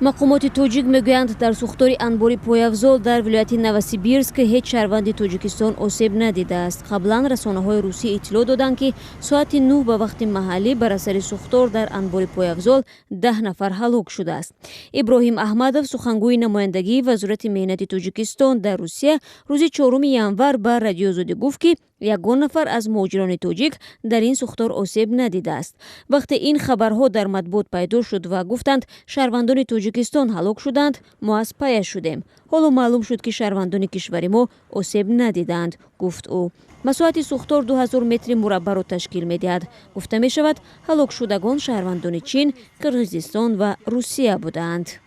мақомоти тоҷик мегӯянд, дар сӯхтори анбори появзол дар вилояти Новосибирск ҳеҷ шаҳрванди Тоҷикистон осеб надидааст. Қаблан расонаҳои русӣ иттилоъ доданд, ки соати 9 ба вақти маҳаллӣ бар асари сӯхтор дар анбори появзол 10 нафар ҳалок шудааст. Иброҳим Аҳмадов, сухангӯи намояндагии Вазорати меҳнати Тоҷикистон дар Русия, рӯзи 4 январ ба радиозодӣ гуфт, ки ягон нафар аз муҳоҷирони тоҷик дар ин сӯхтор осеб надидааст. Вақте ин хабарҳо дар матбуот пайдо шуд ва гуфтанд шаҳрвандони Тоҷикистон ҳалок шуданд, мо аз пайаш шудем. ҳоло маълум шуд, ки шаҳрвандони кишвари мо осеб надиданд, гуфт ӯ. масоҳати сӯхтор 2000 метри мураббаъро ташкил медиҳад. гуфта мешавад, ҳалок шудагон шаҳрвандони Чин, Қирғизистон ва Русия буданд.